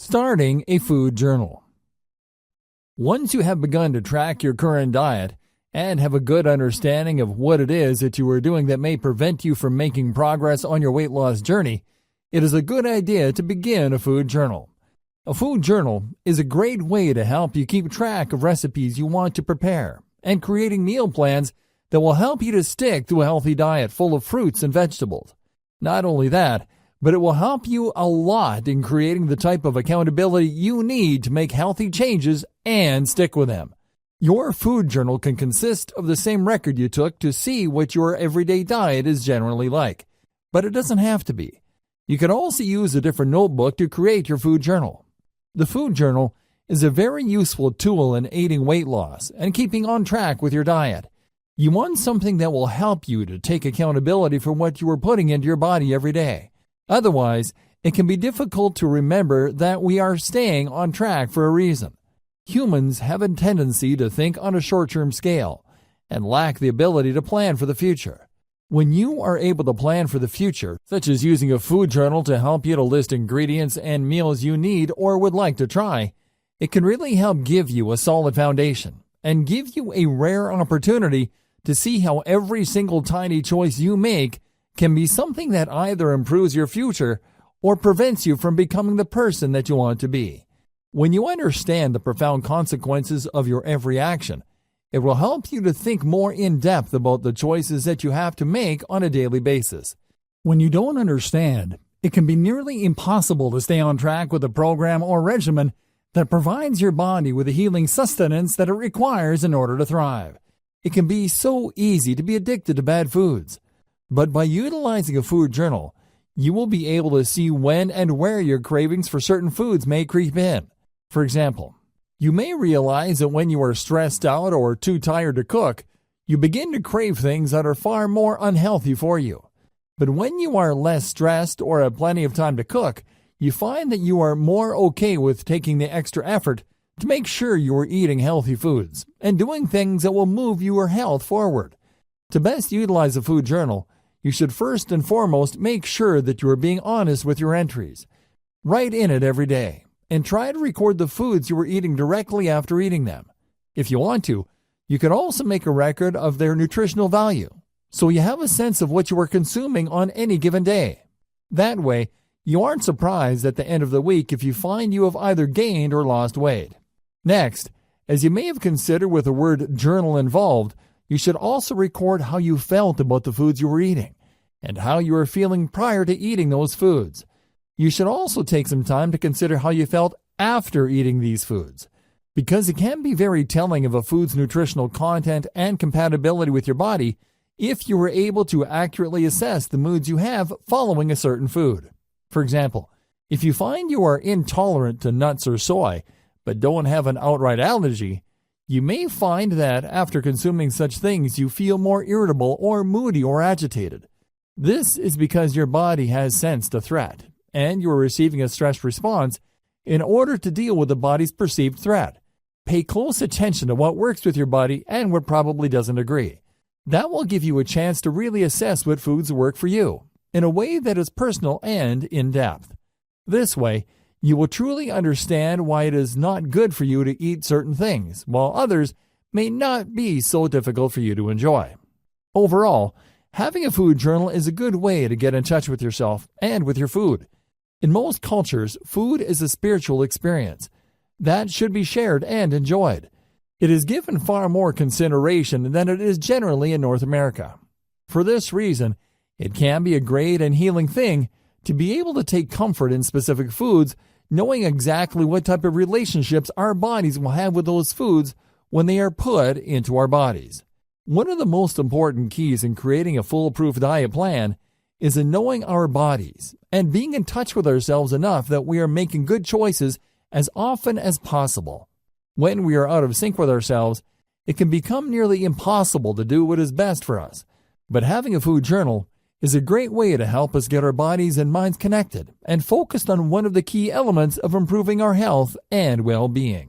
Starting a food journal. Once you have begun to track your current diet and have a good understanding of what it is that you are doing that may prevent you from making progress on your weight loss journey, it is a good idea to begin a food journal. A food journal is a great way to help you keep track of recipes you want to prepare and creating meal plans that will help you to stick to a healthy diet full of fruits and vegetables. Not only that, but it will help you a lot in creating the type of accountability you need to make healthy changes and stick with them. Your food journal can consist of the same record you took to see what your everyday diet is generally like, but it doesn't have to be. You can also use a different notebook to create your food journal. The food journal is a very useful tool in aiding weight loss and keeping on track with your diet. You want something that will help you to take accountability for what you are putting into your body every day. Otherwise, it can be difficult to remember that we are staying on track for a reason. Humans have a tendency to think on a short-term scale and lack the ability to plan for the future. When you are able to plan for the future, such as using a food journal to help you to list ingredients and meals you need or would like to try, it can really help give you a solid foundation and give you a rare opportunity to see how every single tiny choice you make can be something that either improves your future or prevents you from becoming the person that you want to be. When you understand the profound consequences of your every action, it will help you to think more in depth about the choices that you have to make on a daily basis. When you don't understand, it can be nearly impossible to stay on track with a program or regimen that provides your body with the healing sustenance that it requires in order to thrive. It can be so easy to be addicted to bad foods. But by utilizing a food journal, you will be able to see when and where your cravings for certain foods may creep in. For example, you may realize that when you are stressed out or too tired to cook, you begin to crave things that are far more unhealthy for you. But when you are less stressed or have plenty of time to cook, you find that you are more okay with taking the extra effort to make sure you are eating healthy foods and doing things that will move your health forward. To best utilize a food journal, you should first and foremost make sure that you are being honest with your entries. Write in it every day and try to record the foods you are eating directly after eating them. If you want to, you can also make a record of their nutritional value, so you have a sense of what you are consuming on any given day. That way, you aren't surprised at the end of the week if you find you have either gained or lost weight. Next, as you may have considered with the word journal involved, you should also record how you felt about the foods you were eating and how you were feeling prior to eating those foods. You should also take some time to consider how you felt after eating these foods, because it can be very telling of a food's nutritional content and compatibility with your body if you were able to accurately assess the moods you have following a certain food. For example, if you find you are intolerant to nuts or soy, but don't have an outright allergy, you may find that after consuming such things you feel more irritable or moody or agitated. This is because your body has sensed a threat, and you are receiving a stress response in order to deal with the body's perceived threat. Pay close attention to what works with your body and what probably doesn't agree. That will give you a chance to really assess what foods work for you in a way that is personal and in-depth. This way, you will truly understand why it is not good for you to eat certain things, while others may not be so difficult for you to enjoy. Overall, having a food journal is a good way to get in touch with yourself and with your food. In most cultures, food is a spiritual experience that should be shared and enjoyed. It is given far more consideration than it is generally in North America. For this reason, it can be a great and healing thing to be able to take comfort in specific foods, knowing exactly what type of relationships our bodies will have with those foods when they are put into our bodies. One of the most important keys in creating a foolproof diet plan is in knowing our bodies and being in touch with ourselves enough that we are making good choices as often as possible. When we are out of sync with ourselves, it can become nearly impossible to do what is best for us. But having a food journal is a great way to help us get our bodies and minds connected and focused on one of the key elements of improving our health and well-being.